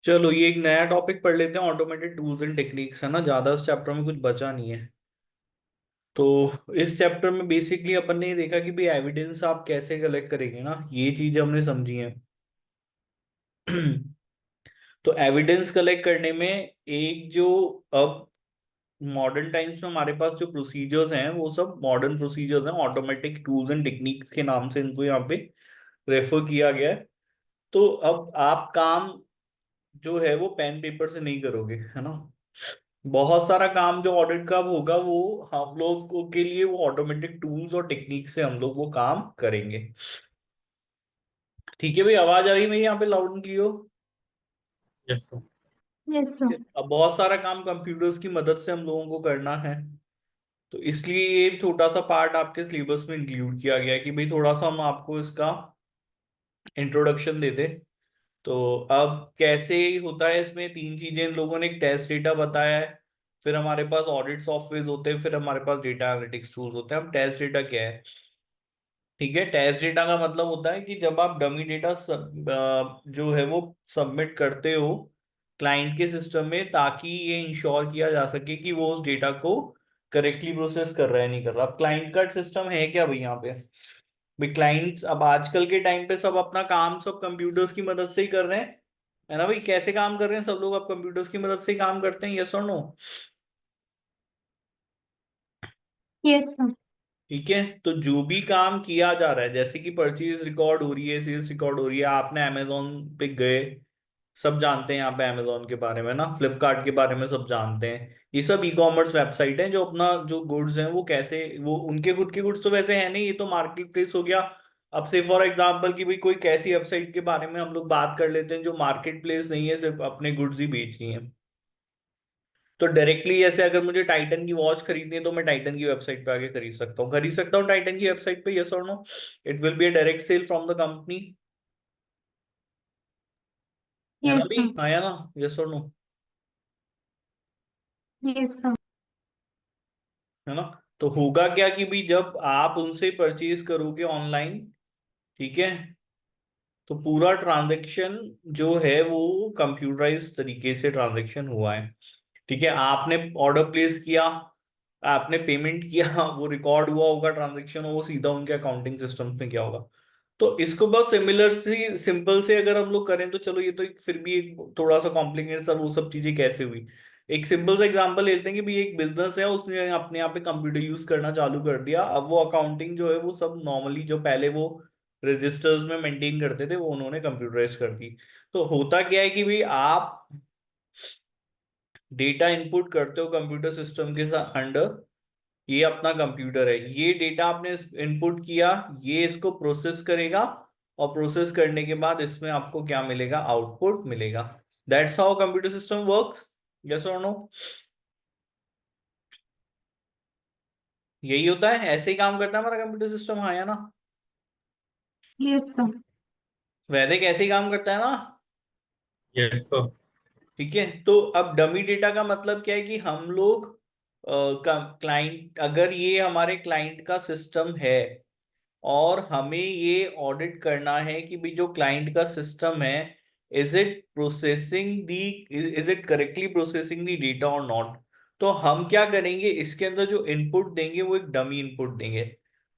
चलो ये एक नया टॉपिक पढ़ लेते हैं, ऑटोमेटेड टूल्स एंड टेक्निक्स, है ना। ज्यादा इस चैप्टर में कुछ बचा नहीं है। तो इस चैप्टर में बेसिकली अपन ने ये देखा कि भाई एविडेंस आप कैसे कलेक्ट करेंगे ना, ये चीजें हमने समझी हैं। तो एविडेंस कलेक्ट करने में एक जो अब मॉडर्न टाइम्स में हमारे पास जो प्रोसीजर्स हैं वो सब मॉडर्न प्रोसीजर्स हैं, ऑटोमेटिक टूल्स एंड टेक्निक्स के नाम से इनको यहाँ पे रेफर किया गया है। तो अब आप काम जो है वो पेन पेपर से नहीं करोगे, है ना। बहुत सारा काम जो ऑडिट का होगा वो हम लोग के लिए वो ऑटोमेटिक टूल्स और टेक्निक से हम लोग वो काम करेंगे। ठीक है भाई, आवाज आ रही है मेरी यहाँ पे loud and clear? Yes sir. Yes sir. अब बहुत सारा काम कंप्यूटर्स की मदद से हम लोगों को करना है। तो इसलिए ये छोटा सा पार्ट आपके सिलेबस में इंक्लूड किया गया है कि भाई थोड़ा सा हम आपको इसका इंट्रोडक्शन दे दें। तो अब कैसे होता है, इसमें तीन चीजें इन लोगों ने, एक टेस्ट डेटा बताया है, फिर हमारे पास ऑडिट सॉफ्टवेयर होते हैं, फिर हमारे पास डेटा एनालिटिक्स टूल्स होते हैं। अब टेस्ट डेटा क्या है? ठीक है, टेस्ट डेटा का मतलब होता है कि जब आप डमी डेटा जो है वो सबमिट करते हो क्लाइंट के सिस्टम में, ताकि ये इंश्योर किया जा सके कि वो उस डेटा को करेक्टली प्रोसेस कर रहा है नहीं कर रहा। अब क्लाइंट का सिस्टम है क्या भाई यहाँ पे? भाई क्लाइंट्स अब आजकल के टाइम पे सब अपना काम सब कंप्यूटर्स की मदद से ही कर रहे हैं, है ना भाई। कैसे काम कर रहे हैं सब लोग? अब कंप्यूटर्स की मदद से ही काम करते हैं, यस और नो? Yes sir. ठीक है, तो जो भी काम किया जा रहा है, जैसे कि परचेज रिकॉर्ड हो रही है, सेल्स रिकॉर्ड हो रही है, आपने अमेजोन पे गए, सब जानते हैं यहाँ पे अमेजोन के बारे में ना, फ्लिपकार्ट के बारे में सब जानते हैं। ये सब ई कॉमर्स वेबसाइट है जो अपना जो गुड्स हैं वो कैसे, वो उनके खुद के गुड्स तो वैसे है नहीं, ये तो मार्केट प्लेस हो गया। अब से फॉर एग्जांपल कि भाई कोई कैसी वेबसाइट के बारे में हम लोग बात कर लेते हैं जो मार्केट प्लेस नहीं है, सिर्फ अपने गुड्स ही बेच रही है। तो डायरेक्टली जैसे अगर मुझे टाइटन की वॉच खरीदनी है तो मैं टाइटन की वेबसाइट पे आके खरीद सकता हूँ टाइटन की वेबसाइट पे, यस और no? It will be a direct sale from the company, है ना यस भाई, सर। हाँ या ना, यस और नो? Yes sir. है ना। तो होगा क्या कि भाई जब आप उनसे परचेज करोगे ऑनलाइन, ठीक है, तो पूरा ट्रांजैक्शन जो है वो कंप्यूटराइज तरीके से ट्रांजैक्शन हुआ है। ठीक है, आपने ऑर्डर प्लेस किया, आपने पेमेंट किया, वो रिकॉर्ड हुआ होगा ट्रांजैक्शन, वो सीधा उनके अकाउंटिंग सिस्टम में क्या होगा। तो इसको बस सिमिलर सी सिंपल से अगर हम लोग करें तो चलो, ये तो फिर भी एक थोड़ा सा कॉम्प्लिकेटेड सब वो सब चीजें कैसे हुई। एक सिंपल सा एग्जांपल लेते हैं कि भाई एक बिजनेस है, उसने अपने यहाँ पे कंप्यूटर यूज करना चालू कर दिया। अब वो अकाउंटिंग जो है वो सब नॉर्मली जो पहले वो रजिस्टर्स में मेंटेन करते थे वो उन्होंने कंप्यूटराइज कर दी। तो होता क्या है कि भाई आप डेटा इनपुट करते हो कंप्यूटर सिस्टम के साथ अंडर, ये अपना कंप्यूटर है, ये डेटा आपने इनपुट किया, ये इसको प्रोसेस करेगा, और प्रोसेस करने के बाद इसमें आपको क्या मिलेगा? आउटपुट मिलेगा। That's how computer system works, yes और नो? यही होता है, ऐसे ही काम करता है हमारा कंप्यूटर सिस्टम, हाँ या ना? Yes sir. वैदिक ऐसे ही काम करता है ना। Yes sir. ठीक है, तो अब डमी डेटा का मतलब क्या है कि हम लोग क्लाइंट, अगर ये हमारे क्लाइंट का सिस्टम है और हमें ये ऑडिट करना है कि भाई जो क्लाइंट का सिस्टम है, is it correctly processing the data और नॉट। तो हम क्या करेंगे, इसके अंदर जो इनपुट देंगे वो एक डमी इनपुट देंगे।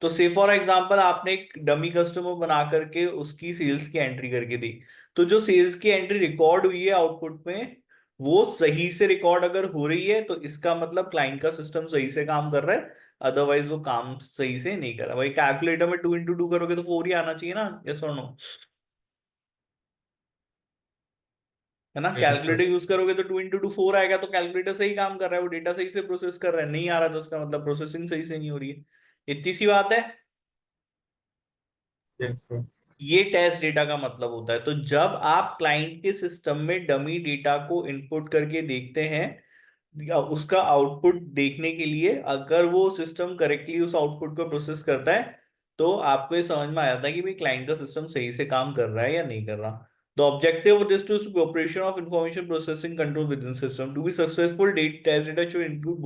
तो से फॉर एग्जांपल आपने एक डमी कस्टमर बना करके उसकी सेल्स की एंट्री करके दी, तो जो सेल्स की एंट्री रिकॉर्ड हुई है आउटपुट में, वो सही से रिकॉर्ड अगर हो रही है तो इसका मतलब क्लाइंट का सिस्टम सही से काम कर रहा है, अदरवाइज वो काम सही से नहीं करा। भाई कैलकुलेटर में 2 into 2 करोगे तो 4 ही आना चाहिए ना, यस और नो? है ना, यस सर। कैलकुलेटर यूज करोगे तो 2 into 2 4 आएगा, तो कैलकुलेटर सही काम कर रहा है, वो डेटा सही से प्रोसेस कर रहा है। नहीं आ रहा तो उसका मतलब प्रोसेसिंग सही से नहीं हो रही है। इतनी सी बात है। Yes sir. ये टेस्ट डेटा का मतलब होता है। तो जब आप क्लाइंट के सिस्टम में डमी डेटा को इनपुट करके देखते हैं, या उसका आउटपुट देखने के लिए, अगर वो सिस्टम करेक्टली उस आउटपुट को प्रोसेस करता है, तो आपको ये समझ में आ जाता है कि भाई क्लाइंट का सिस्टम सही से काम कर रहा है या नहीं कर रहा। The objective of this to operation of information processing control with in system to be successful, test data should include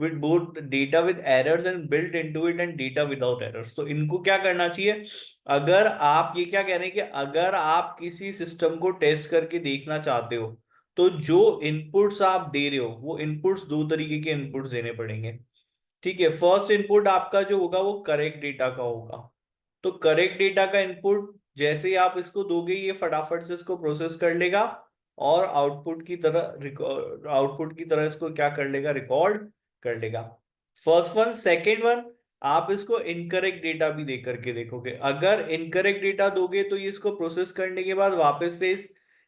with both data with errors and built into it and data without errors। तो इनको क्या करना चाहिए, अगर आप ये क्या कह रहे हैं कि अगर आप किसी सिस्टम को टेस्ट करके देखना चाहते हो तो जो इनपुट्स आप दे रहे हो वो इनपुट्स दो तरीके के इनपुट्स देने पड़ेंगे। ठीक है, फर्स्ट इनपुट आपका जो होगा वो करेक्ट डेटा का होगा। तो करेक्ट डेटा का इनपुट जैसे ही आप इसको दोगे ये फटाफट से इसको प्रोसेस कर लेगा और आउटपुट की तरह इसको क्या कर लेगा, रिकॉर्ड कर लेगा। First one. सेकेंड वन, आप इसको इनकरेक्ट डेटा भी दे करके देखोगे। अगर इनकरेक्ट डेटा दोगे तो ये इसको प्रोसेस करने के बाद वापस से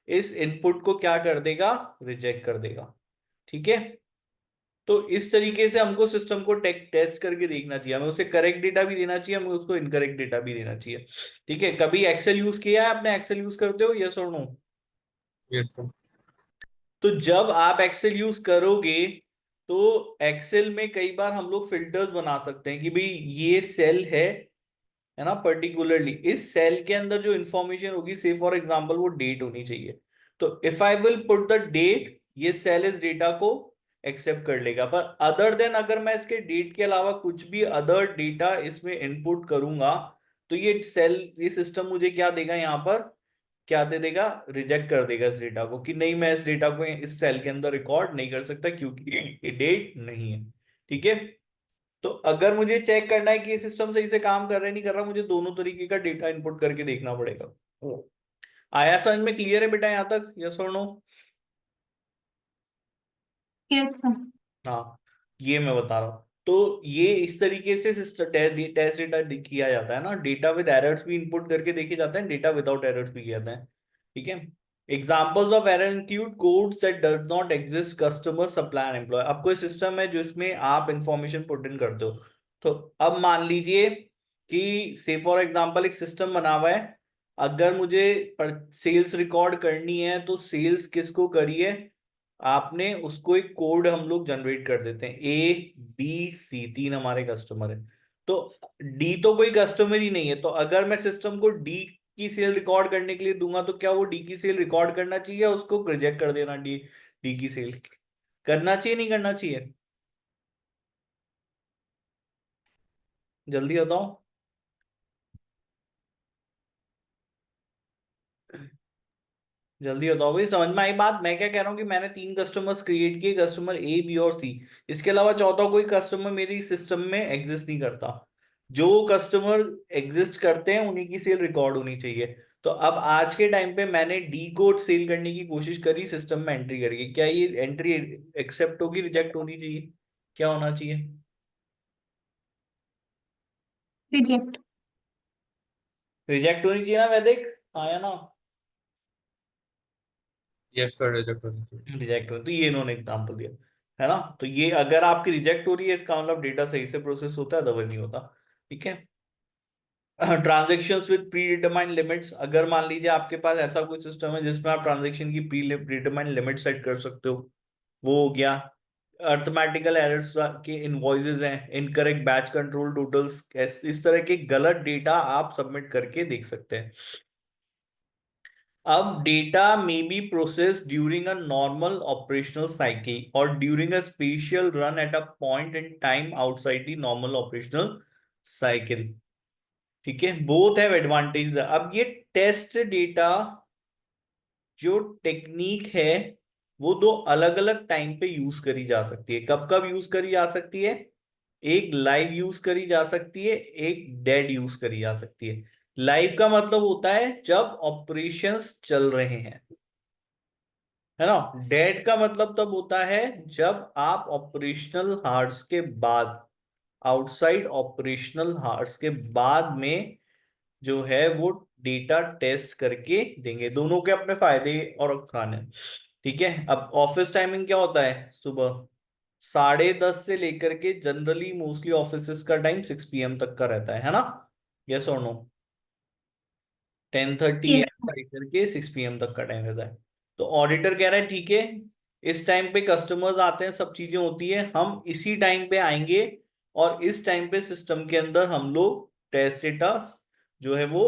इस इनपुट को क्या कर देगा, रिजेक्ट कर देगा। ठीक है, तो इस तरीके से हमको सिस्टम को टेस्ट करके देखना चाहिए। हमें उसे करेक्ट डेटा भी देना चाहिए, हमें उसको इनकरेक्ट डेटा भी देना चाहिए। ठीक है, कभी एक्सेल यूज किया है आपने, एक्सेल यूज करते हो, यस और नो? Yes, sir. तो जब आप एक्सेल यूज करोगे तो एक्सेल में कई बार हम लोग फिल्टर्स बना सकते हैं कि भाई ये सेल है ना, पर्टिकुलरली इस सेल के अंदर जो इंफॉर्मेशन होगी, से फॉर एग्जांपल वो डेट होनी चाहिए। तो if I will put the date, ये सेल इस डेटा को एक्सेप्ट कर लेगा। पर अदर देन अगर मैं इसके डेट के अलावा कुछ भी अदर डेटा इसमें इनपुट करूंगा तो ये सिस्टम मुझे क्या देगा, यहाँ पर क्या दे देगा, रिजेक्ट कर देगा इस डेटा को कि नहीं, मैं इस डेटा को इस सेल के अंदर रिकॉर्ड नहीं कर सकता क्योंकि ये डेट नहीं है। ठीक है, तो अगर मुझे चेक करना है कि ये सिस्टम सही से काम कर रहा है नहीं कर रहा, मुझे दोनों तरीके का डेटा इनपुट करके देखना पड़ेगा। आया समझ में, क्लियर है बेटा यहाँ तक, यस और नो? Yes, sir. हाँ, ये मैं बता रहा हूँ। तो ये इस तरीके से टेस्ट डेटा किया जाता है ना, डेटा विद एरर्स भी इनपुट करके देखे जाते हैं, डेटा विदाउट एरर्स भी किया जाता है। ठीक है, examples of error include codes that does not exist, customer, supplier, employ. अब कोई सिस्टम है जो इसमें आप इंफॉर्मेशन पुट इन करते हो। तो अब मान लीजिए कि से फॉर एग्जांपल एक सिस्टम बना हुआ है, अगर मुझे सेल्स रिकॉर्ड करनी है तो सेल्स किसको करिए, आपने उसको एक कोड हम लोग जनरेट कर देते हैं, A B C, तीन हमारे कस्टमर है। तो डी तो कोई कस्टमर ही नहीं है, तो अगर मैं सिस्टम को डी की सेल रिकॉर्ड करने के लिए दूंगा तो क्या वो डी की सेल रिकॉर्ड करना चाहिए या उसको रिजेक्ट कर देना, डी डी की सेल करना चाहिए नहीं करना चाहिए, जल्दी बताओ। जल्दी बताओ भाई, समझ में आई बात? मैं क्या कह रहा हूँ कि मैंने तीन कस्टमर्स क्रिएट किए, कस्टमर A B और C, इसके अलावा चौथा कोई कस्टमर मेरी सिस्टम में एग्जिस्ट नहीं करता। जो कस्टमर एग्जिस्ट करते हैं उन्हीं की सेल रिकॉर्ड होनी चाहिए। तो अब आज के टाइम पे मैंने डी कोड सेल करने की कोशिश करी सिस्टम में एंट्री करके, क्या ये एंट्री एक्सेप्ट होगी, रिजेक्ट होनी चाहिए, क्या होना चाहिए? Reject. रिजेक्ट होनी चाहिए ना वैदिक, आया ना? Yes, sir. Reject होनी चाहिए. रिजेक्ट हो, तो ये इन्होंने एग्जाम्पल दिया है ना। तो ये अगर आपकी रिजेक्ट हो रही है इसका मतलब डेटा सही से प्रोसेस होता है, अदरवाइज नहीं होता। ठीक है, transactions with pre determined limits, अगर मान लीजिए आपके पास ऐसा कोई सिस्टम है जिसमें आप ट्रांजेक्शन की प्री डिटरमाइंड लिमिट सेट कर सकते हो, वो हो गया। अर्थमेटिकल एरर्स के इनवॉइसेस हैं, इनकरेक्ट बैच कंट्रोल टोटल्स, इस तरह के गलत डेटा आप सबमिट करके देख सकते हैं। अब data may be processed during a normal operational cycle or during a special run at a point in time outside the normal operational cycle। ठीक है, बोथ हैव एडवांटेज। अब ये टेस्ट डेटा जो टेक्निक है वो दो अलग अलग टाइम पे यूज करी जा सकती है। कब कब यूज करी जा सकती है? एक लाइव यूज करी जा सकती है, एक डेड यूज करी जा सकती है। लाइव का मतलब होता है जब ऑपरेशंस चल रहे हैं, है ना। डेड का मतलब तब होता है जब आप ऑपरेशनल हार्स के बाद, आउटसाइड ऑपरेशनल हार्स के बाद में जो है वो डेटा टेस्ट करके देंगे। दोनों के अपने फायदे और नुकसान हैं। ठीक है, अब ऑफिस टाइमिंग क्या होता है, सुबह 10:30 से लेकर के जनरली मोस्टली ऑफिस का टाइम 6 PM तक का रहता है ना, यस और नो? 10:30 Yes, AM लेकर के 6 PM तक का टाइम रहता है। तो ऑडिटर कह रहा है ठीक है, इस टाइम पे कस्टमर्स आते हैं, सब चीजें होती है, हम इसी टाइम पे आएंगे और इस टाइम पे सिस्टम के अंदर हम लोग टेस्ट डेटा जो है वो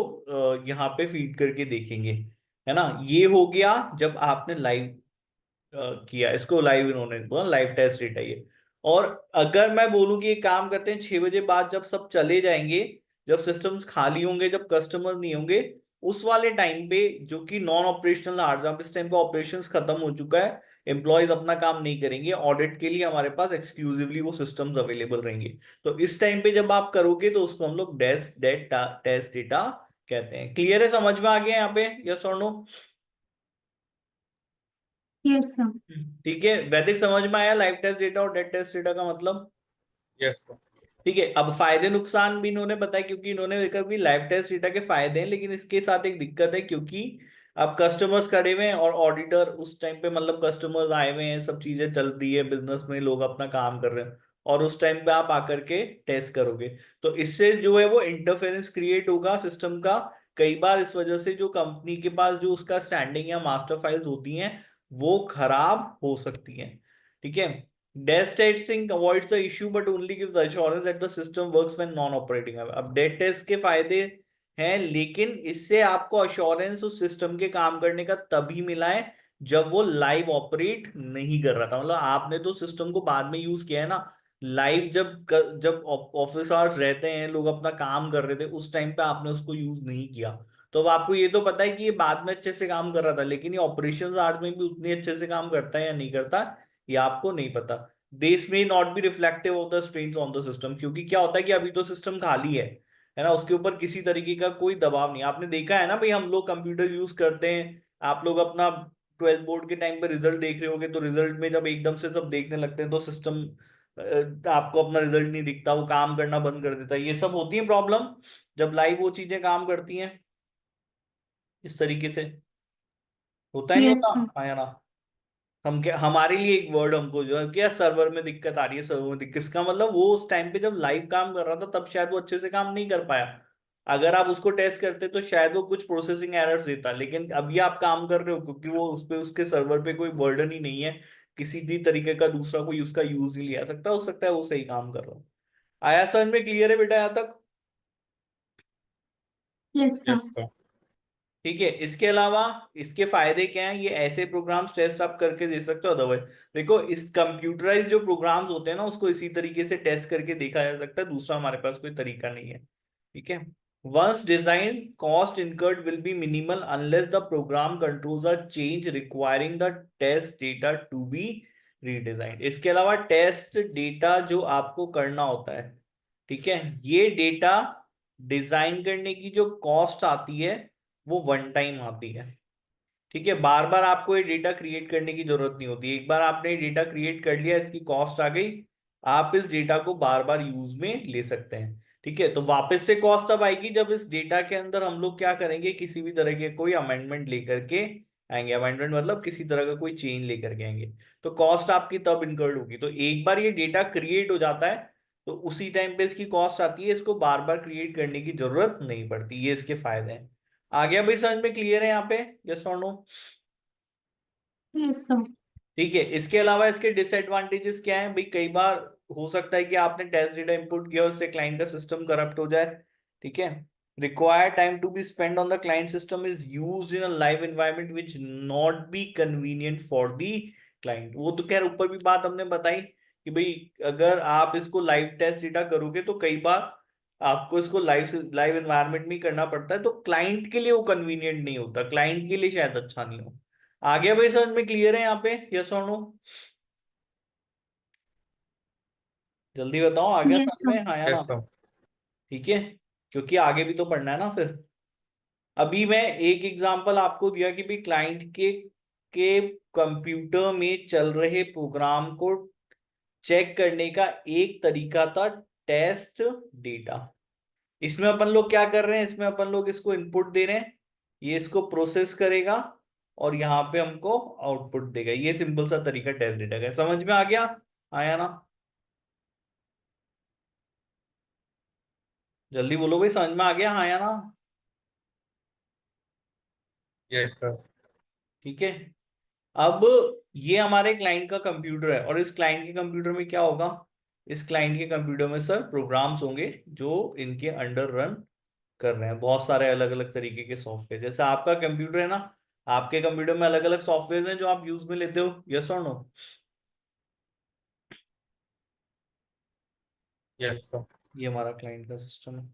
यहाँ पे फीड करके देखेंगे, है ना। ये हो गया जब आपने लाइव किया, इसको लाइव इन्होंने बोला लाइव टेस्ट डेटा ये। और अगर मैं बोलूं कि ये काम करते हैं 6 बजे बाद, जब सब चले जाएंगे, जब सिस्टम्स खाली होंगे, जब कस्टमर नहीं होंगे, उस वाले टाइम पे, जो कि नॉन ऑपरेशनल आवर्स, अब इस टाइम पे ऑपरेशंस खत्म हो चुका है, एम्प्लॉयज अपना काम नहीं करेंगे, ऑडिट के लिए हमारे पास एक्सक्लूसिवली वो सिस्टम्स अवेलेबल रहेंगे। तो इस टाइम पे जब आप करोगे तो उसको हम लोग टेस्ट डेटा कहते हैं। क्लियर है, समझ में आ गया यहाँ पे, यस और नो? Yes sir. ठीक है, वैदिक समझ में आया लाइव टेस्ट डेटा और डेड टेस्ट डेटा का मतलब? Yes, sir. ठीक है, अब फायदे नुकसान भी इन्होंने बताया, क्योंकि इन्होंने देखा भी लाइव टेस्ट डेटा के फायदे हैं, लेकिन इसके साथ एक दिक्कत है, क्योंकि अब कस्टमर्स खड़े हुए हैं और ऑडिटर उस टाइम पे, मतलब कस्टमर्स आए हुए हैं, सब चीजें चल रही है, बिजनेस में लोग अपना काम कर रहे हैं, और उस टाइम पे आप आकर के टेस्ट करोगे, तो इससे जो है वो इंटरफेरेंस क्रिएट होगा सिस्टम का। कई बार इस वजह से जो कंपनी के पास जो उसका स्टैंडिंग या मास्टर फाइल्स होती हैं, वो खराब हो सकती हैं। ठीक है, dead testing avoids the issue but only gives the assurance that the system works when non operating। अब डेड टेस्ट के फायदे हैं, लेकिन इससे आपको अश्योरेंस उस सिस्टम के काम करने का तभी मिला है जब वो लाइव ऑपरेट नहीं कर रहा था। मतलब आपने तो सिस्टम को बाद में यूज किया है ना, लाइव जब ऑफिस आवर्स रहते हैं, लोग अपना काम कर रहे थे, उस टाइम पे आपने उसको यूज नहीं किया। तो अब आपको ये तो पता है कि ये बाद में अच्छे से काम कर रहा था, लेकिन ये ऑपरेशंस आवर्स में भी उतने अच्छे से काम करता है या नहीं करता, ये आपको नहीं पता। दिस में not be reflective of the strains on the system, क्योंकि क्या होता है कि अभी तो सिस्टम खाली है ना, उसके ऊपर किसी तरीके का कोई दबाव नहीं। आपने देखा है ना भाई, हम लोग कंप्यूटर यूज करते हैं, आप लोग अपना 12th बोर्ड के टाइम पे रिजल्ट देख रहे होगे, तो रिजल्ट में जब एकदम से सब देखने लगते हैं तो सिस्टम आपको अपना रिजल्ट नहीं दिखता, वो काम करना बंद कर देता है। ये सब होती है प्रॉब्लम जब लाइव वो चीजें काम करती हैं इस तरीके से। होता है नहीं यस होता, सर। हाँ या ना? हम क्या, हमारे लिए एक वर्ड हमको जो है क्या, सर्वर में दिक्कत आ रही है, सर्वर में दिक्कत, इसका मतलब वो उस टाइम पे जब लाइव काम कर रहा था तब शायद वो अच्छे से काम नहीं कर पाया। अगर आप उसको टेस्ट करते तो शायद वो कुछ प्रोसेसिंग एरर्स देता, लेकिन अभी आप काम कर रहे हो क्योंकि वो उस पे, उसके सर्वर पे कोई बर्डन ही नहीं है, किसी भी तरीके का दूसरा कोई उसका यूज नहीं लिया सकता, हो सकता है वो सही काम कर रहा हो। आया समझ में? क्लियर है बेटा यहाँ तक? Yes sir. Yes, sir. ठीक है, इसके अलावा इसके फायदे क्या हैं, ये ऐसे प्रोग्राम्स टेस्ट आप करके दे सकते हो। अदरवाइज देखो, इस कंप्यूटराइज जो प्रोग्राम्स होते हैं ना, उसको इसी तरीके से टेस्ट करके देखा जा सकता है, दूसरा हमारे पास कोई तरीका नहीं है। ठीक है, once design cost incurred will be minimal unless the program controls are change requiring the test data to be redesign. इसके अलावा टेस्ट डेटा जो आपको करना होता है, ठीक है, ये डेटा डिजाइन करने की जो कॉस्ट आती है वो वन टाइम आती है। ठीक है, बार बार आपको ये डेटा क्रिएट करने की जरूरत नहीं होती, एक बार आपने डेटा क्रिएट कर लिया, इसकी कॉस्ट आ गई, आप इस डेटा को बार बार यूज में ले सकते हैं। ठीक है, तो वापस से कॉस्ट तब आएगी जब इस डेटा के अंदर हम लोग क्या करेंगे, किसी भी तरह के कोई अमेंडमेंट लेकर के आएंगे। अमेंडमेंट मतलब किसी तरह का कोई चेंज लेकर के आएंगे, तो कॉस्ट आपकी तब इनकर्ड होगी। तो एक बार ये डेटा क्रिएट हो जाता है तो उसी टाइम पे इसकी कॉस्ट आती है, इसको बार बार क्रिएट करने की जरूरत नहीं पड़ती। ये इसके फायदे हैं। आ गया भाई समझ में? क्लियर है यहाँ पे, यस और नो? Yes sir. ठीक है, इसके अलावा इसके डिसएडवांटेजेस क्या हैं भाई? कई बार हो सकता है कि आपने टेस्ट डेटा इंपुट किया, उससे क्लाइंट का सिस्टम करप्ट हो जाए। ठीक है, require time to be spend on the client system is used in a live environment which not be convenient for the client. वो तो खैर ऊपर भी बात हमने बताई कि भाई अगर आप इसको लाइव टेस्ट डेटा करोगे तो कई बार आपको इसको लाइव लाइव एनवायरनमेंट में ही करना पड़ता है, तो क्लाइंट के लिए वो कन्वीनियंट नहीं होता, क्लाइंट के लिए शायद अच्छा नहीं हो। आ गया भाई समझ में? क्लियर है यहाँ पे, यस और नो? जल्दी बताओ, आ गया यस समझ सर। में, हाँ या ना? Yes, sir. ठीक है, क्योंकि आगे भी तो पढ़ना है ना फिर। अभी मैं एक एग्जांपल आपको दिया कि भाई क्लाइंट के कंप्यूटर में चल रहे प्रोग्राम को चेक करने का एक तरीका था टेस्ट डेटा। इसमें अपन लोग क्या कर रहे हैं, इसमें अपन लोग इसको इनपुट दे रहे हैं, ये इसको प्रोसेस करेगा और यहाँ पे हमको आउटपुट देगा। ये सिंपल सा तरीका टेस्ट डेटा का है। समझ में आ गया, आया ना? जल्दी बोलो भाई, समझ में आ गया, हाँ या ना? Yes, sir. ठीक है, अब ये हमारे क्लाइंट का कंप्यूटर है, और इस क्लाइंट के कंप्यूटर में क्या होगा, इस क्लाइंट के कंप्यूटर में सर प्रोग्राम्स होंगे जो इनके अंडर रन कर रहे हैं, बहुत सारे अलग अलग तरीके के सॉफ्टवेयर। जैसे आपका कंप्यूटर है ना, आपके कंप्यूटर में अलग अलग सॉफ्टवेयर हैं जो आप यूज में लेते हो, यस और नो? Yes, sir. ये हमारा क्लाइंट का सिस्टम है।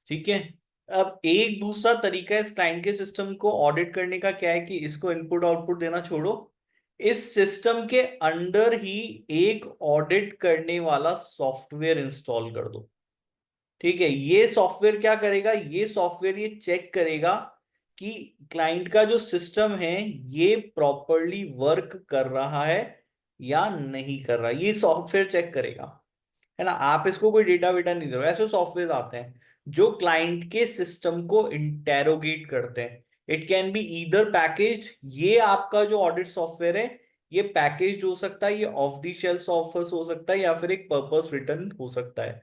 ठीक है। अब एक दूसरा तरीका इस क्लाइंट के सिस्टम को ऑडिट करने का क्या है कि इसको इनपुट आउटपुट देना छोड़ो, इस सिस्टम के अंदर ही एक ऑडिट करने वाला सॉफ्टवेयर इंस्टॉल कर दो। ठीक है, ये सॉफ्टवेयर क्या करेगा, ये सॉफ्टवेयर ये चेक करेगा कि क्लाइंट का जो सिस्टम है ये प्रॉपरली वर्क कर रहा है या नहीं कर रहा, ये सॉफ्टवेयर चेक करेगा। है ना, आप इसको कोई डेटा वेटा नहीं दे रहे हो। ऐसे सॉफ्टवेयर आते हैं जो क्लाइंट के सिस्टम को इंटेरोगेट करते हैं। It can be either package, ये आपका जो ऑडिट सॉफ्टवेयर है ये पैकेज हो सकता है, ये ऑफ द शेल्फ सॉफ्टवेयर हो सकता है, या फिर एक पर्पस रिटर्न हो सकता है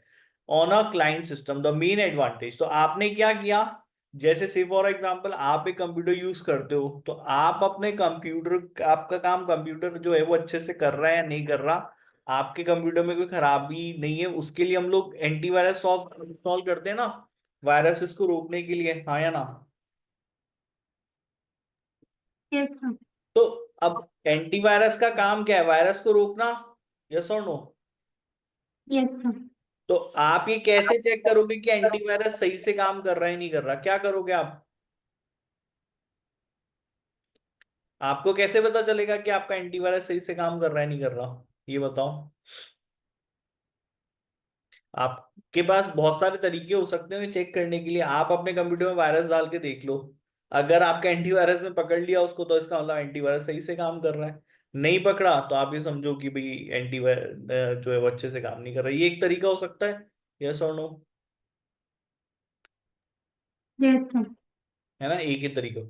on a client system. The main advantage, तो आपने क्या किया, जैसे से फॉर एग्जांपल आप एक कंप्यूटर यूज करते हो, तो आप अपने कंप्यूटर, आपका काम कंप्यूटर जो है वो अच्छे से कर रहा है या नहीं कर रहा, आपके कंप्यूटर में कोई खराबी नहीं है, उसके लिए हम लोग एंटीवायरस सॉफ्टवेयर इंस्टॉल करते हैं ना, वायरसेस को रोकने के लिए, हाँ या ना। Yes, sir. तो अब एंटीवायरस का काम क्या है, वायरस को रोकना, यस और नो। Yes, sir. तो आप ये कैसे चेक करोगे कि एंटीवायरस सही से काम कर रहा है नहीं कर रहा, क्या करोगे आप, आपको कैसे पता चलेगा कि आपका एंटीवायरस सही से काम कर रहा है नहीं कर रहा, ये बताओ। आपके पास बहुत सारे तरीके हो सकते हैं चेक करने के लिए, आप अपने कंप्यूटर में वायरस डाल के देख लो, अगर आपका एंटीवायरस ने पकड़ लिया उसको तो इसका मतलब एंटीवायरस सही से काम कर रहा है, नहीं पकड़ा तो आप ये समझो कि भाई एंटीवायरस जो है वो अच्छे से काम नहीं कर रहा है। ये एक तरीका हो सकता है, यस और नो, Yes, sir. है ना, एक ही तरीका।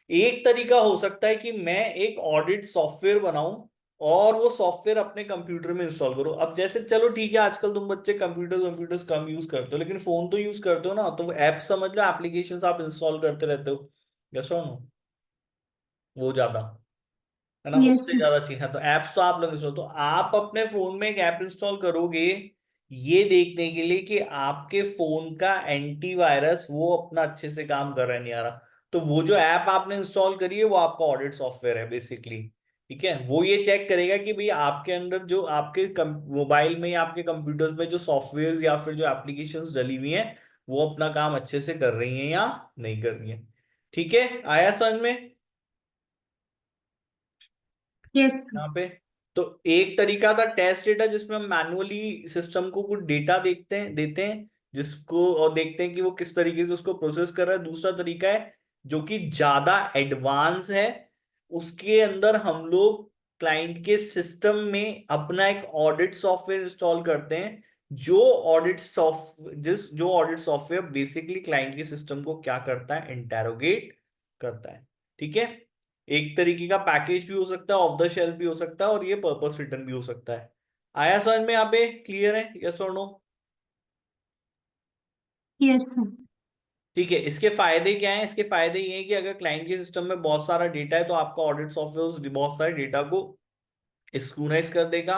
एक तरीका हो सकता है कि मैं एक ऑडिट सॉफ्टवेयर बनाऊं और वो सॉफ्टवेयर अपने कंप्यूटर में इंस्टॉल करो। अब जैसे चलो ठीक है, आजकल तुम बच्चे कंप्यूटर्स कम यूज करते हो, लेकिन फोन तो यूज करते हो ना, तो ऐप समझ लो, एप्लीकेशंस आप इंस्टॉल करते रहते हो, यस और नो, वो ज्यादा, है ना, Yes, उससे sir. ज्यादा चीज है, तो एप्स तो आप लोग इंस्टॉल, तो आप अपने फोन में एक ऐप इंस्टॉल करोगे ये देखने के लिए कि आपके फोन का एंटीवायरस वो अपना अच्छे से काम कर रहा है नहीं आ रहा, तो वो जो ऐप आपने इंस्टॉल करी है वो आपका ऑडिट सॉफ्टवेयर है बेसिकली। ठीक है, वो ये चेक करेगा कि भाई आपके अंदर जो आपके मोबाइल में या आपके कंप्यूटर्स में जो सॉफ्टवेयर या फिर जो एप्लीकेशंस डली हुई हैं वो अपना काम अच्छे से कर रही हैं या नहीं कर रही हैं। ठीक है, आया समझ में Yes, sir. यहाँ पे। तो एक तरीका था टेस्ट डेटा, जिसमें हम मैनुअली सिस्टम को कुछ डेटा देते हैं जिसको, और देखते हैं कि वो किस तरीके से उसको प्रोसेस कर रहा है। दूसरा तरीका है जो कि ज्यादा एडवांस है, उसके अंदर हम लोग क्लाइंट के सिस्टम में अपना एक ऑडिट सॉफ्टवेयर इंस्टॉल करते हैं, जो ऑडिट सॉफ्टवेयर बेसिकली क्लाइंट के सिस्टम को क्या करता है, इंटेरोगेट करता है। ठीक है, एक तरीके का पैकेज भी हो सकता है, ऑफ द शेल्फ भी हो सकता है, और ये पर्पस रिटर्न भी हो सकता है। आया समझ में, यहाँ पे क्लियर है, यस और नो। Yes, sir. ठीक है, इसके फायदे क्या हैं, इसके फायदे ये हैं कि अगर क्लाइंट के सिस्टम में बहुत सारा डेटा है तो आपका ऑडिट सॉफ्टवेयर उस बहुत सारे डेटा को स्क्रूनाइज कर देगा,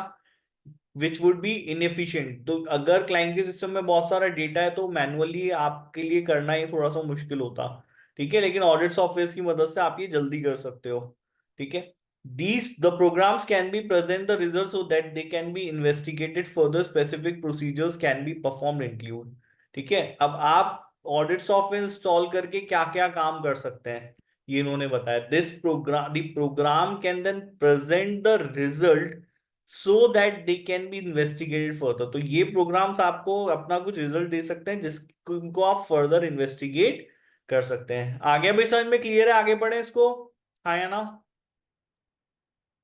विच वुड बी इनएफिशिएंट। तो अगर क्लाइंट के सिस्टम में बहुत सारा डेटा है तो मैनुअली आपके लिए करना ये थोड़ा सा मुश्किल होता। ठीक है, लेकिन ऑडिट सॉफ्टवेयर की मदद से आप ये जल्दी कर सकते हो। ठीक है, these the programs can be present the results so that they can be investigated further, specific procedures can be performed include। ठीक है, अब आप ऑडिट सॉफ्टवेयर इंस्टॉल करके क्या क्या काम कर सकते हैं ये इन्होंने बताया। This program the program can then present the result so that they can be investigated further. तो ये प्रोग्राम्स आपको अपना कुछ रिजल्ट दे सकते हैं जिसको आप फर्दर इन्वेस्टिगेट कर सकते हैं। आगे भी समझ में क्लियर है, आगे बढ़े इसको, हाँ या ना।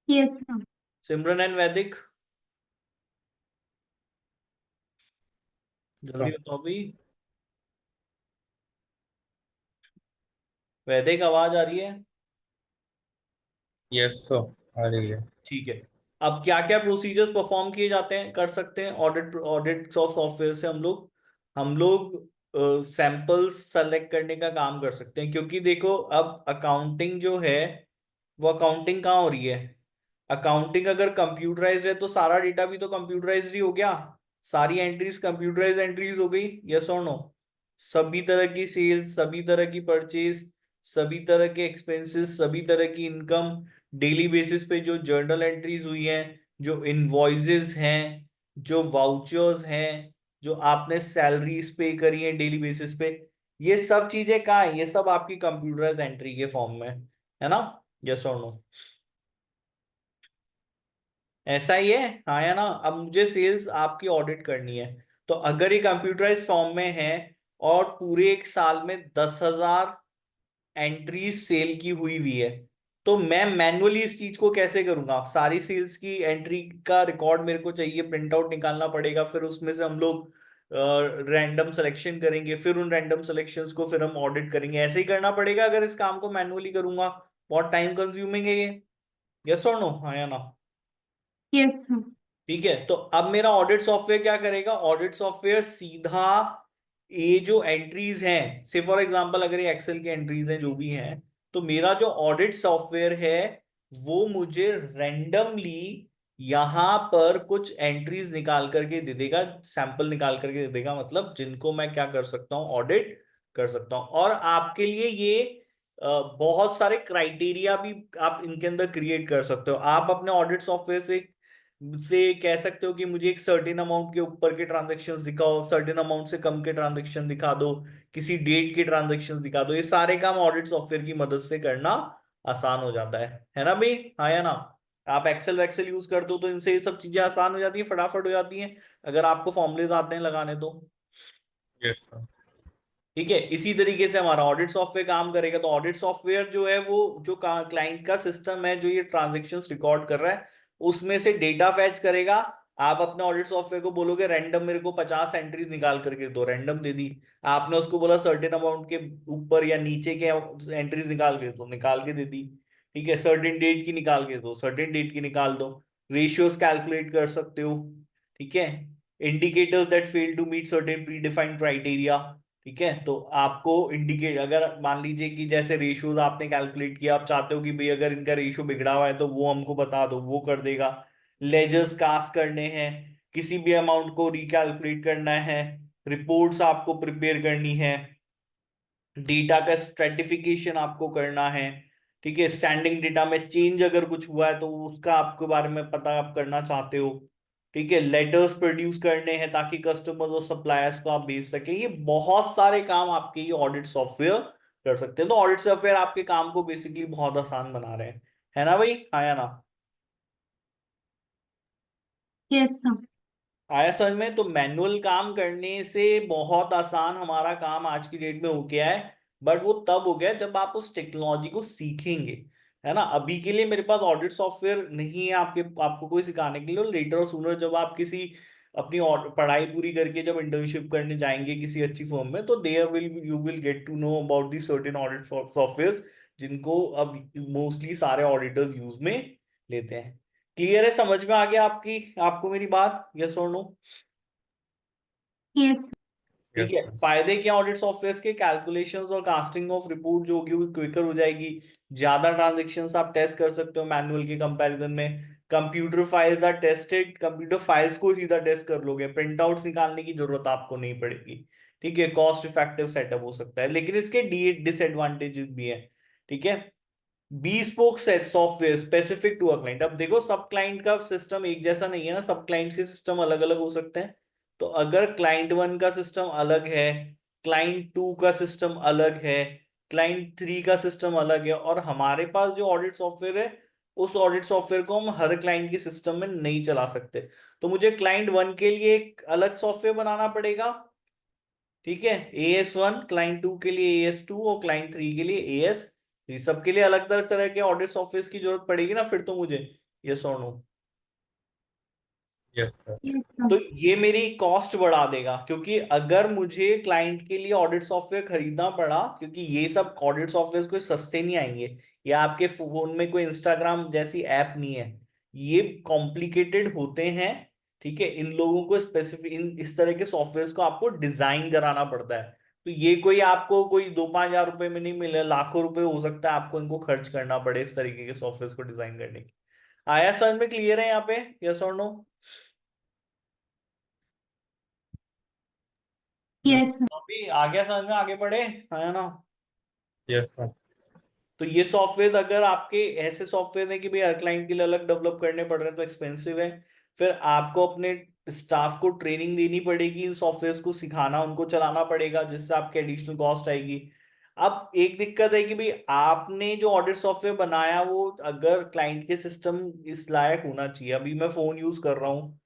Yes, sir. सिमरन एंड वैदिक, जल्दी sir. बताओ भाई, वैदिक आवाज आ रही है। Yes, sir. आ रही है। ठीक है, अब क्या क्या प्रोसीजर्स परफॉर्म किए जाते हैं, कर सकते हैं ऑडिट ऑडिट सॉफ्टवेयर से हम लोग सैंपल्स सेलेक्ट करने का काम कर सकते हैं, क्योंकि देखो अब अकाउंटिंग जो है वो अकाउंटिंग कहाँ हो रही है, अकाउंटिंग अगर कंप्यूटराइज्ड है तो सारा डेटा भी तो कंप्यूटराइज्ड ही हो गया, सारी एंट्रीज कंप्यूटराइज्ड एंट्रीज हो गई, यस और नो। सभी तरह की सेल्स, सभी तरह की परचेज, सभी तरह के एक्सपेंसेस, सभी तरह की इनकम, डेली बेसिस पे जो जर्नल एंट्रीज हुई हैं, जो इनवॉइसेस हैं, जो वाउचर्स हैं, जो आपने सैलरीज पे करी है डेली बेसिस पे, ये सब चीजें कहाँ है? ये सब आपकी कंप्यूटराइज एंट्री के फॉर्म में है ना? यस और नो? ऐसा ही है, हाँ या ना? अब मुझे सेल्स आपकी ऑडिट करनी है, तो अगर ये कंप्यूटराइज फॉर्म में है और पूरे एक साल में 10,000 एंट्री सेल की हुई हुई है, तो मैं मैन्युअली इस चीज को कैसे करूंगा? सारी सेल्स की एंट्री का रिकॉर्ड मेरे को चाहिए, प्रिंट आउट निकालना पड़ेगा, फिर उसमें से हम लोग रैंडम सिलेक्शन करेंगे, फिर उन रैंडम सिलेक्शंस को फिर हम ऑडिट करेंगे। ऐसे ही करना पड़ेगा अगर इस काम को मैन्युअली करूंगा। बहुत टाइम कंज्यूमिंग है ये। यस और नो? हाँ या ना? yes sir, ठीक है, तो अब मेरा ऑडिट सॉफ्टवेयर क्या करेगा? ऑडिट सॉफ्टवेयर सीधा ये जो एंट्रीज हैं, से फॉर एग्जांपल अगर ये एक्सेल की एंट्रीज हैं जो भी हैं, तो मेरा जो ऑडिट सॉफ्टवेयर है वो मुझे रैंडमली यहां पर कुछ एंट्रीज निकाल करके दे देगा, सैंपल निकाल करके दे देगा, मतलब जिनको मैं क्या कर सकता हूँ, ऑडिट कर सकता हूँ। और आपके लिए ये बहुत सारे क्राइटेरिया भी आप इनके अंदर क्रिएट कर सकते हो। आप अपने ऑडिट सॉफ्टवेयर से कह सकते हो कि मुझे एक सर्टेन अमाउंट के ऊपर के ट्रांजैक्शंस दिखाओ, सर्टेन अमाउंट से कम के ट्रांजैक्शन दिखा दो, किसी डेट के ट्रांजैक्शंस दिखा दो। ये सारे काम ऑडिट सॉफ्टवेयर की मदद से करना आसान हो जाता है ना भाई? हाँ या ना? आप एक्सेल वैक्सेल यूज करते हो तो इनसे ये सब चीजें आसान हो जाती है, फटाफट हो जाती हैं, अगर आपको फॉर्मूलेज आते हैं लगाने तो। Yes, sir. ठीक है, इसी तरीके से हमारा ऑडिट सॉफ्टवेयर काम करेगा। तो ऑडिट सॉफ्टवेयर जो है वो जो क्लाइंट का सिस्टम है जो ये ट्रांजेक्शन्स रिकॉर्ड कर रहा है, उसमें से डेटा फैच करेगा। आप अपने ऑडिट सॉफ्टवेयर को बोलोगे रैंडम मेरे को 50 एंट्रीज निकाल करके दो, रैंडम दे दी। आपने उसको बोला सर्टेन अमाउंट के ऊपर या नीचे के एंट्रीज निकाल के दो, निकाल के दे दी। ठीक है, सर्टेन डेट की निकाल के दो, सर्टेन डेट की निकाल दो। रेशियोज कैलकुलेट कर सकते हो। ठीक है, indicators that fail to meet certain predefined criteria. ठीक है, तो आपको इंडिकेट, अगर मान लीजिए कि जैसे रेशियोज आपने कैलकुलेट किया, आप चाहते हो कि भाई अगर इनका रेशियो बिगड़ा हुआ है तो वो हमको बता दो, वो कर देगा। लेजर्स कास्ट करने हैं, किसी भी अमाउंट को रिकैलकुलेट करना है, रिपोर्ट्स आपको प्रिपेयर करनी है, डेटा का स्ट्रेटिफिकेशन आपको करना है। ठीक है, स्टैंडिंग डेटा में चेंज अगर कुछ हुआ है तो उसका आपके बारे में पता आप करना चाहते हो। ठीक है, लेटर्स प्रोड्यूस करने हैं ताकि कस्टमर्स और सप्लायर्स को आप भेज सके। ये बहुत सारे काम आपके ये ऑडिट सॉफ्टवेयर कर सकते हैं। तो ऑडिट सॉफ्टवेयर आपके काम को बेसिकली बहुत आसान बना रहे हैं, है ना भाई? हाँ या ना? yes sir, आया समझ में? तो मैनुअल काम करने से बहुत आसान हमारा काम आज की डेट में हो गया है, बट वो तब हो गया जब आप उस टेक्नोलॉजी को सीखेंगे, है ना? अभी के लिए मेरे पास ऑडिट सॉफ्टवेयर नहीं है आपको कोई सिखाने के लिए। और लेटर और सूनर जब आप किसी अपनी पढ़ाई पूरी करके जब इंटर्नशिप करने जाएंगे किसी अच्छी फर्म में, तो there will you will get to know about the certain audit software जिनको अब मोस्टली सारे ऑडिटर्स यूज में लेते हैं। क्लियर है? समझ में आ गया आपको मेरी बात? यस और नो? yes ठीक Yes, है, sir. फायदे क्या ऑडिट सॉफ्टवेयर के? कैलकुलेशंस और कास्टिंग ऑफ रिपोर्ट जो होगी वो क्विकर हो जाएगी। ज्यादा ट्रांजेक्शन्स आप टेस्ट कर सकते हो मैनुअल के कंपैरिजन में। Computer files are tested, computer files को सीधा टेस्ट कर लोगे, प्रिंट आउट्स निकालने की जरूरत आपको नहीं पड़ेगी। ठीक है, कॉस्ट इफेक्टिव सेटअप हो सकता है, लेकिन इसके डिसएडवांटेजेस भी है। ठीक है, bespoke set software specific to a client. अब देखो, सब क्लाइंट का सिस्टम एक जैसा नहीं है ना, सब क्लाइंट के सिस्टम अलग अलग हो सकते हैं। तो अगर क्लाइंट वन का सिस्टम अलग है, क्लाइंट टू का सिस्टम अलग है, क्लाइंट थ्री का सिस्टम अलग है, और हमारे पास जो ऑडिट सॉफ्टवेयर है उस ऑडिट सॉफ्टवेयर को हम हर क्लाइंट के सिस्टम में नहीं चला सकते। तो मुझे क्लाइंट वन के लिए एक अलग सॉफ्टवेयर बनाना पड़ेगा। ठीक है, AS1 क्लाइंट टू के लिए, AS2 और क्लाइंट थ्री के लिए AS, सबके लिए अलग अलग तरह के ऑडिट सॉफ्टवेयर की जरूरत पड़ेगी ना फिर तो मुझे। यस और no? Yes, sir. yes sir, तो ये मेरी कॉस्ट बढ़ा देगा, क्योंकि अगर मुझे क्लाइंट के लिए ऑडिट सॉफ्टवेयर खरीदना पड़ा, क्योंकि ये सब ऑडिट सॉफ्टवेयर कोई सस्ते नहीं आएंगे, या आपके फोन में कोई इंस्टाग्राम जैसी ऐप नहीं है, ये कॉम्प्लिकेटेड होते हैं। ठीक है, इन लोगों को स्पेसिफिक इस तरह के सॉफ्टवेयर को आपको डिजाइन कराना पड़ता है। तो ये कोई आपको कोई 2-5 हजार रुपए में नहीं मिले, लाखों रुपए हो सकता है आपको इनको खर्च करना पड़े इस तरीके के सॉफ्टवेयर को डिजाइन करने की। आया समझ में? क्लियर है यहाँ पे? यस और नो? yes sir, अभी आ गया समझ में? आगे बढ़े, है ना? Yes, sir. तो ये सॉफ्टवेयर अगर आपके ऐसे सॉफ्टवेयर है कि भाई हर क्लाइंट के लिए अलग डेवलप करने पड़ रहे हैं तो एक्सपेंसिव है। फिर आपको अपने स्टाफ को ट्रेनिंग देनी पड़ेगी, इन सॉफ्टवेयर को सिखाना, उनको चलाना पड़ेगा, जिससे आपके एडिशनल कॉस्ट आएगी। अब एक दिक्कत है कि भाई आपने जो ऑडिट सॉफ्टवेयर बनाया वो अगर क्लाइंट के सिस्टम इस लायक होना चाहिए। अभी मैं फोन यूज कर रहा हूँ,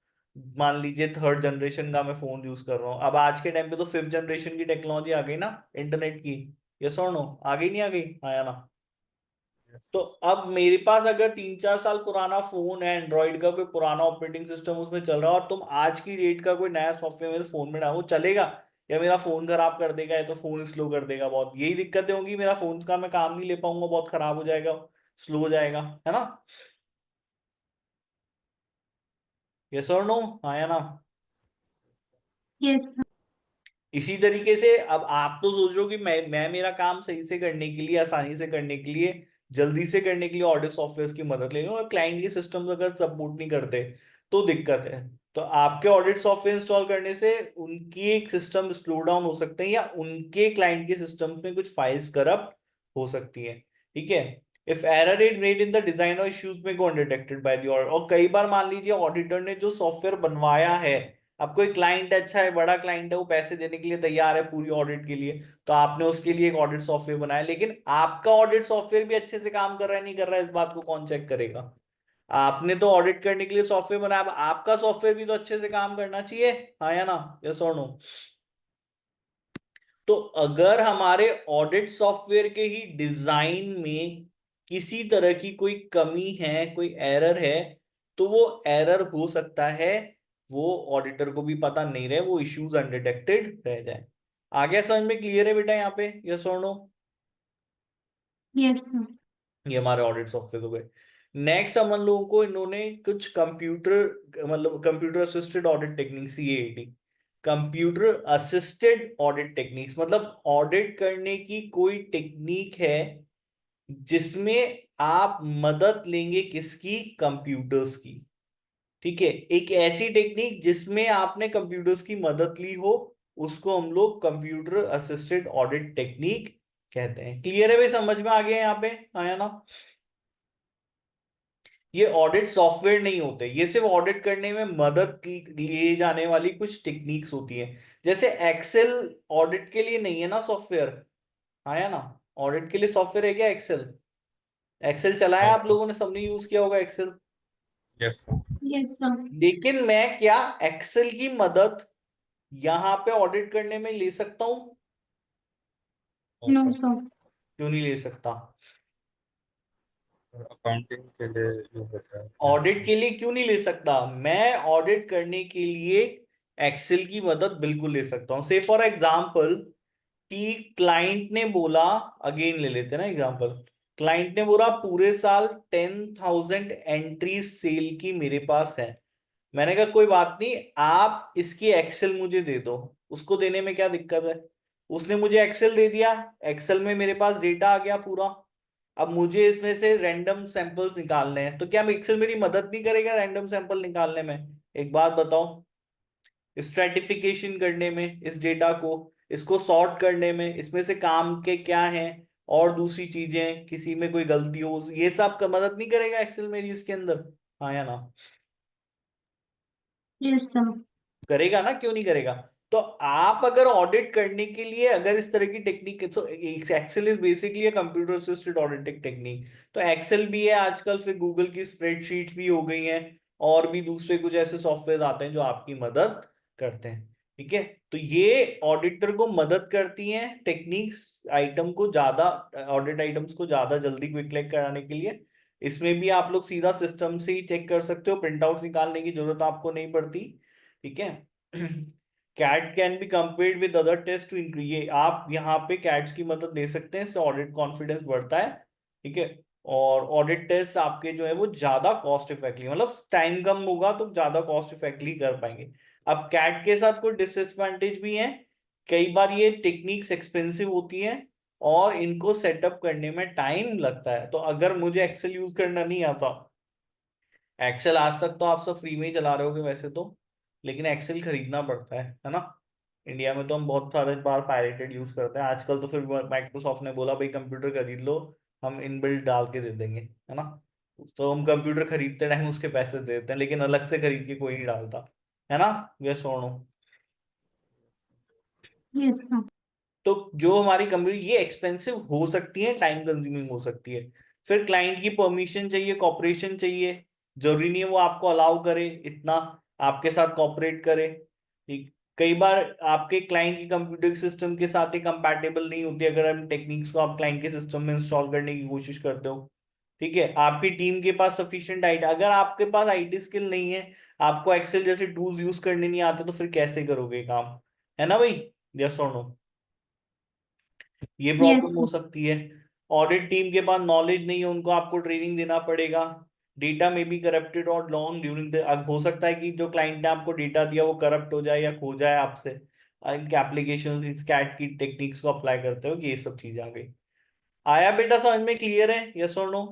मान लीजिए थर्ड जनरेशन का मैं फोन यूज कर रहा हूँ। अब आज के टाइम पे तो फिफ्थ जनरेशन की टेक्नोलॉजी आ गई ना इंटरनेट की। यस और नो, आ गई नहीं आ गई, आया ना? yes, तो अब मेरे पास अगर 3-4 साल पुराना फोन है, एंड्रॉइड का कोई पुराना ऑपरेटिंग सिस्टम उसमें चल रहा है, और तुम आज की डेट का कोई नया सॉफ्टवेयर मेरे फोन में डालो, वो चलेगा? या मेरा फोन खराब कर देगा, या तो फोन स्लो कर देगा बहुत, यही दिक्कतें होंगी। मेरा फोन का मैं काम नहीं ले पाऊंगा, बहुत खराब हो जाएगा, स्लो हो जाएगा, है ना? यस और नो, हाँ या ना? yes sir, इसी तरीके से अब आप तो सोच रहे हो कि मैं मेरा काम सही से करने के लिए, आसानी से करने के लिए, जल्दी से करने के लिए ऑडिट सॉफ्टवेयर की मदद ले लूं, और क्लाइंट के सिस्टम्स अगर सपोर्ट नहीं करते तो दिक्कत है। तो आपके ऑडिट सॉफ्टवेयर इंस्टॉल करने से उनकी एक सिस्टम स्लो डाउन हो सकते हैं, या उनके क्लाइंट के सिस्टम में कुछ फाइल्स करप्ट हो सकती है। ठीक है? If error is made in the design और इश्यूज में गो अनडिटेक्टेड बाय द ऑडिटर। और कई बार मान लीजिए ऑडिटर ने जो सॉफ्टवेयर बनवाया है, अब कोई क्लाइंट अच्छा है, बड़ा क्लाइंट है, वो पैसे देने के लिए तैयार है पूरी ऑडिट के लिए, तो आपने उसके लिए एक ऑडिट सॉफ्टवेयर बनाया, लेकिन आपका ऑडिट सॉफ्टवेयर भी अच्छे से काम कर रहा है नहीं कर रहा है, इस बात को कौन चेक करेगा? आपने तो ऑडिट करने के लिए सॉफ्टवेयर बनाया, अब आपका सॉफ्टवेयर भी तो अच्छे से काम करना चाहिए, हाँ या ना? यस और नो? तो अगर हमारे ऑडिट सॉफ्टवेयर के ही डिजाइन में किसी तरह की कोई कमी है, कोई एरर है, तो वो एरर हो सकता है वो ऑडिटर को भी पता नहीं रहे, वो इश्यूज अनडिटेक्टेड रह जाए। आ गया समझ में? क्लियर है बेटा यहाँ पे? यस और नो? yes sir, ये हमारे ऑडिट सॉफ्टवेयर हो गए। नेक्स्ट अपन लोगों को इन्होंने कुछ कंप्यूटर, मतलब computer assisted audit technique, CAT, computer assisted audit techniques, मतलब ऑडिट करने की कोई टेक्निक है जिसमें आप मदद लेंगे किसकी? कंप्यूटर्स की। ठीक है? एक ऐसी टेक्निक जिसमें आपने कंप्यूटर्स की मदद ली हो, उसको हम लोग कंप्यूटर असिस्टेड ऑडिट टेक्निक कहते हैं। क्लियर है भाई? समझ में आ गया यहाँ पे, आया ना? ये ऑडिट सॉफ्टवेयर नहीं होते, ये सिर्फ ऑडिट करने में मदद लिए जाने वाली कुछ टेक्निक्स होती हैं। जैसे एक्सेल ऑडिट के लिए नहीं है ना सॉफ्टवेयर, आया ना? ऑडिट के लिए सॉफ्टवेयर है क्या एक्सेल? एक्सेल चलाया no आप sir, लोगों ने, सबने यूज किया होगा Excel. yes sir, yes sir, लेकिन मैं क्या एक्सेल की मदद यहां पे ऑडिट करने में ले सकता हूं? no no sir, sir, क्यों नहीं ले सकता? अकाउंटिंग के लिए यूज होता है ऑडिट एक्चुअली। के लिए क्यों नहीं ले सकता? मैं ऑडिट करने के लिए एक्सेल की मदद बिल्कुल ले सकता हूं। से फॉर एग्जांपल कि क्लाइंट ने बोला, अगेन ले लेते हैं ना एग्जांपल, क्लाइंट ने बोला पूरे साल 10,000 एंट्री सेल की मेरे पास है। मैंने कहा कोई बात नहीं, आप इसकी एक्सेल मुझे दे दो। उसको देने में क्या दिक्कत है? उसने मुझे एक्सेल दे दिया, एक्सेल में मेरे पास डेटा आ गया पूरा। अब मुझे इसमें से रैंडम सैंपल्स निकालने हैं, तो क्या एक्सेल मेरी मदद नहीं करेगा रैंडम सैंपल निकालने में? एक बात बताओ, स्ट्रेटिफिकेशन करने में इस डेटा को, इसको सॉर्ट करने में, इसमें से काम के क्या हैं, और दूसरी चीजें, किसी में कोई गलती हो, ये सब का मदद नहीं करेगा एक्सेल मेरी इसके अंदर, हाँ या ना? yes sir, करेगा ना, क्यों नहीं करेगा? तो आप अगर ऑडिट करने के लिए अगर इस तरह की टेक्निक, तो Excel is basically a computer assisted auditing technique. तो एक्सेल भी है आजकल, फिर गूगल की स्प्रेडशीट्स भी हो गई हैं, और भी दूसरे कुछ ऐसे सॉफ्टवेयर आते हैं जो आपकी मदद करते हैं। ठीक है? तो ये ऑडिटर को मदद करती हैं टेक्निक्स, आइटम को ज्यादा, ऑडिट आइटम्स को ज्यादा जल्दी क्विक कराने के लिए। इसमें भी आप लोग सीधा सिस्टम से ही चेक कर सकते हो, प्रिंट आउट निकालने की जरूरत आपको नहीं पड़ती। ठीक है? CAT can be compared with other test to increase, ये आप यहाँ पे कैट्स की मदद ले सकते हैं, इससे ऑडिट कॉन्फिडेंस बढ़ता है। ठीक है? और ऑडिट टेस्ट आपके जो है वो ज्यादा कॉस्ट इफेक्टिवली, मतलब टाइम कम होगा तो ज्यादा कॉस्ट इफेक्टिवली कर पाएंगे। अब कैट के साथ कोई डिसएडवांटेज भी है, कई बार ये टेक्निक्स एक्सपेंसिव होती हैं, और इनको सेटअप करने में टाइम लगता है। तो अगर मुझे एक्सेल यूज करना नहीं आता, एक्सेल आज तक तो आप सब फ्री में ही चला रहे होगे वैसे तो, लेकिन एक्सेल खरीदना पड़ता है ना? इंडिया में तो हम बहुत सारे बार पायरेटेड यूज करते हैं, आजकल तो फिर माइक्रोसॉफ्ट ने बोला भाई कंप्यूटर खरीद लो, हम इनबिल्ट डाल के दे देंगे, है ना? तो हम कंप्यूटर खरीदते टाइम उसके पैसे दे देते हैं, लेकिन अलग से खरीद के कोई नहीं डालता, है ना? यस और नो? yes sir, तो जो हमारी कंपनी, ये एक्सपेंसिव हो सकती है, टाइम कंज्यूमिंग हो सकती है। फिर क्लाइंट की परमिशन चाहिए, कॉपरेशन चाहिए। जरूरी नहीं है वो आपको अलाउ करे इतना, आपके साथ कॉपरेट करे। ठीक, कई बार आपके क्लाइंट की कंप्यूटर सिस्टम के साथ ही कंपैटिबल नहीं होती, अगर हम टेक्निक्स को आप क्लाइंट के सिस्टम में इंस्टॉल करने की कोशिश करते हो। ठीक है, आपकी टीम के पास सफिशिएंट आईटी, अगर आपके पास आईटी स्किल नहीं है, आपको एक्सेल जैसे टूल्स यूज करने नहीं आते, तो फिर कैसे करोगे काम? है ना भाई? यस और नो? ये yes प्रॉब्लम हो sir, सकती है। ऑडिट टीम के पास नॉलेज नहीं है, उनको आपको ट्रेनिंग देना पड़ेगा। डेटा में बी करप्टेड और लॉन्ग ड्यूरिंग द, अब हो सकता है कि जो क्लाइंट ने आपको डेटा दिया वो करप्ट हो जाए या खो जाए आपसे। इनके एप्लीकेशन, इस कैट की टेक्निक्स को अप्लाई करते हो, ये सब चीजें आ गई। आया बेटा समझ में? क्लियर है? यस और नो?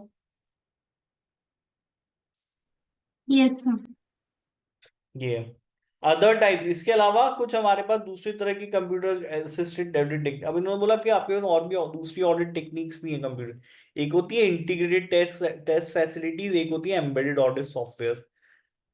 yes sir, ये अदर टाइप, इसके अलावा कुछ हमारे पास दूसरी तरह की कंप्यूटर असिस्टेड ऑडिट टेक्निक। अब इन्होंने बोला कि आपके पास और भी दूसरी ऑडिट टेक्निक्स भी हैं कंप्यूटर। एक होती है इंटीग्रेटेड टेस्ट टेस्ट फैसिलिटीज, एक होती है embedded audit software.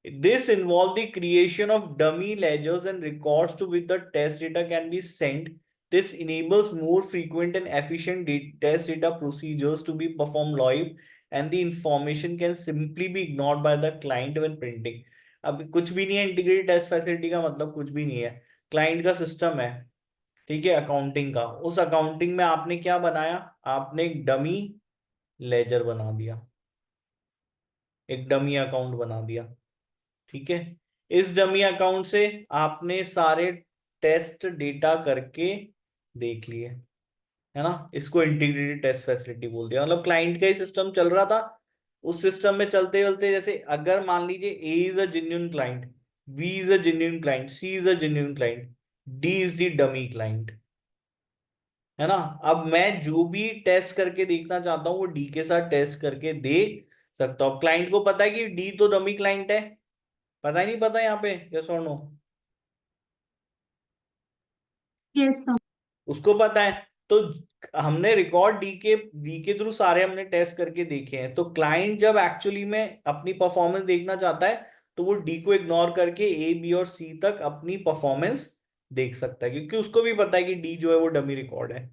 This involve the creation of dummy ledgers and records to which the test data can be sent. This enables more frequent and efficient test data procedures to be performed live, and the information can simply be ignored by the client when printing. अब कुछ भी नहीं है, integrated test facility का मतलब कुछ भी नहीं है। क्लाइंट का सिस्टम है, ठीक है, अकाउंटिंग का। उस अकाउंटिंग में आपने क्या बनाया? आपने एक डमी लेजर बना दिया, एक डमी अकाउंट बना दिया। ठीक है, इस डमी अकाउंट से आपने सारे टेस्ट डेटा करके देख लिए, है ना? इसको इंटीग्रेटेड टेस्ट फैसिलिटी बोल दिया। मतलब क्लाइंट का ही सिस्टम चल रहा था, उस सिस्टम में चलते चलते, जैसे अगर मान लीजिए A is a genuine client, B is a genuine client, C is a genuine client, D is the dummy client, है ना? अब मैं जो भी टेस्ट करके देखना चाहता हूँ वो डी के साथ टेस्ट करके देख सकता हूँ। क्लाइंट को पता है कि डी तो डमी क्लाइंट है, पता ही नहीं पता यहाँ पे? यस और नो? yes sir, उसको पता है। तो हमने रिकॉर्ड डी के थ्रू सारे हमने टेस्ट करके देखे हैं। तो क्लाइंट जब एक्चुअली में अपनी परफॉर्मेंस देखना चाहता है, तो वो डी को इग्नोर करके ए बी और सी तक अपनी परफॉर्मेंस देख सकता है, क्योंकि उसको भी पता है कि डी जो है वो डमी रिकॉर्ड है।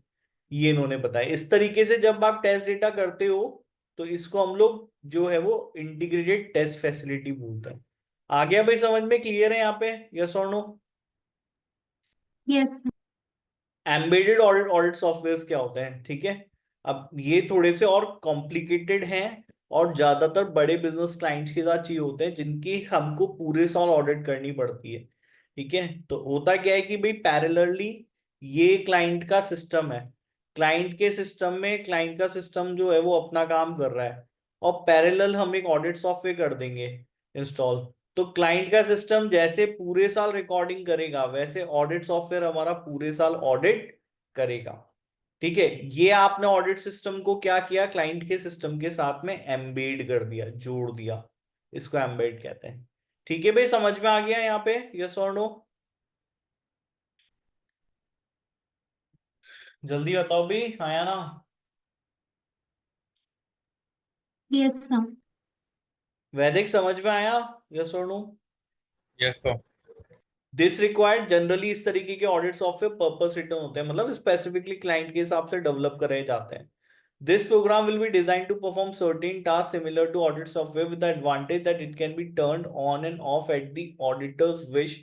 ये इन्होंने बताया। इस तरीके से जब आप टेस्ट डेटा करते हो, तो इसको हम लोग जो है वो इंटीग्रेटेड टेस्ट फैसिलिटी बोलते हैं। आ गया भाई समझ में? क्लियर है यहाँ पे? यस और no? yes sir, embedded audit audit software क्या होते हैं? ठीक है, अब ये थोड़े से और कॉम्प्लिकेटेड हैं, और ज्यादातर बड़े बिजनेस क्लाइंट्स के साथ चाहिए होते हैं, जिनकी हमको पूरे साल ऑडिट करनी पड़ती है। ठीक है, तो होता क्या है कि भाई पैरेलली ये क्लाइंट का सिस्टम है, क्लाइंट के सिस्टम में क्लाइंट का सिस्टम जो है वो अपना काम कर रहा है, और पैरेलल हम एक ऑडिट सॉफ्टवेयर कर देंगे इंस्टॉल। तो क्लाइंट का सिस्टम जैसे पूरे साल रिकॉर्डिंग करेगा, वैसे ऑडिट सॉफ्टवेयर हमारा पूरे साल ऑडिट करेगा। ठीक है, ये आपने ऑडिट सिस्टम को क्या किया? क्लाइंट के सिस्टम के साथ में एम्बेड कर दिया, जोड़ दिया। इसको एम्बेड कहते हैं। ठीक है भाई, समझ में आ गया यहाँ पे? यस और नो? जल्दी बताओ भाई, आया ना? yes sir, वैदिक समझ में आया? यस और no? Yes, sir. This required generally, इस तरीके के ऑडिट सॉफ्टवेयर पर्पस रिटर्न होते हैं, मतलब स्पेसिफिकली क्लाइंट के हिसाब से डेवलप करे जाते हैं। This program will be designed to perform certain tasks similar to audit software, with the advantage that it can be turned on and off at the auditor's wish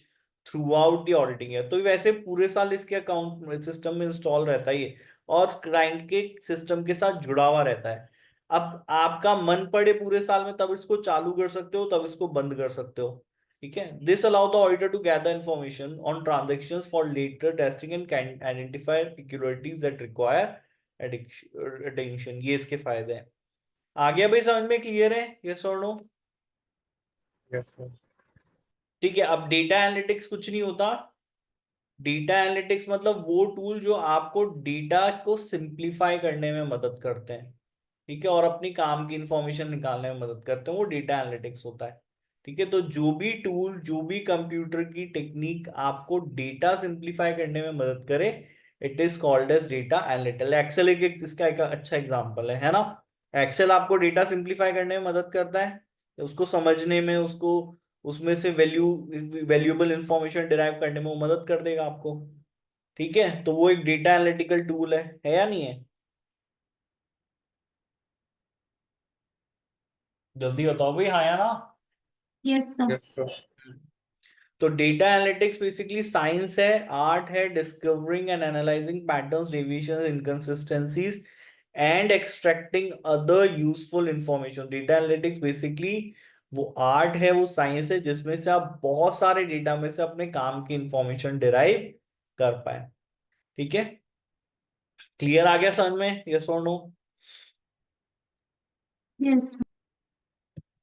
throughout the auditing year। तो वैसे पूरे साल इसके account system में install रहता है ये, और क्लाइंट के सिस्टम के साथ जुड़ा हुआ रहता है। अब आपका मन पड़े पूरे साल में, तब इसको चालू कर सकते हो, तब इसको बंद कर सकते हो। ठीक है, this allow the auditor to gather information on transactions for later testing and can identify peculiarities that require attention. ये इसके फायदे हैं। आ गया भाई समझ में? क्लियर है? यस और नो? Yes, sir. ठीक है, अब डेटा एनालिटिक्स कुछ नहीं होता। डेटा एनालिटिक्स मतलब वो टूल जो आपको डेटा को सिंप्लीफाई करने में मदद करते हैं, ठीक है, और अपनी काम की इंफॉर्मेशन निकालने में मदद करते हैं, वो डेटा एनालिटिक्स होता है। ठीक है, तो जो भी टूल, जो भी कंप्यूटर की टेक्निक आपको डेटा सिंप्लीफाई करने में मदद करे, it is called as data analytical. Excel इसका एक अच्छा एग्जांपल है ना? एक्सेल आपको डेटा सिंप्लीफाई करने में मदद करता है, उसको समझने में, उसको उसमें से वैल्यूएबल इंफॉर्मेशन डिराइव करने में वो मदद कर देगा आपको। ठीक है, तो वो एक डेटा एनालिटिकल टूल है या नहीं है? जल्दी बताओ भाई, हाँ या ना? Yes, sir. Yes, sir. तो डेटा एनालिटिक्स बेसिकली साइंस है, आर्ट है, discovering and analyzing patterns, deviations, inconsistencies and extracting other useful information. Data analytics basically वो आर्ट है, वो साइंस है, जिसमें से आप बहुत सारे डेटा में से अपने काम की इंफॉर्मेशन डिराइव कर पाए। ठीक है, क्लियर आ गया समझ में? यस और नो? Yes, sir.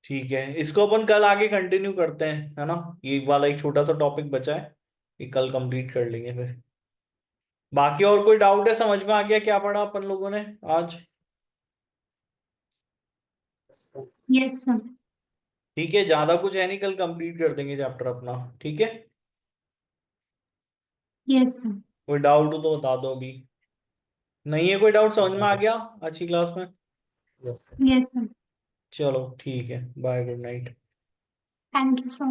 ठीक है, इसको अपन कल आगे कंटिन्यू करते हैं, है ना? ये वाला एक छोटा सा टॉपिक बचा है, ये कल कंप्लीट कर लेंगे फिर। बाकी और कोई डाउट है? समझ में आ गया क्या पढ़ा अपन लोगों ने आज? Yes, sir. Yes, sir. ठीक है, ज्यादा कुछ है नहीं, कल कंप्लीट कर देंगे चैप्टर अपना। ठीक है, Yes, sir. कोई डाउट हो तो बता दो अभी। नहीं है कोई डाउट? समझ में आ No. गया अच्छी क्लास में? Yes, sir. Yes, sir. चलो ठीक है, bye, good night. Thank you, sir.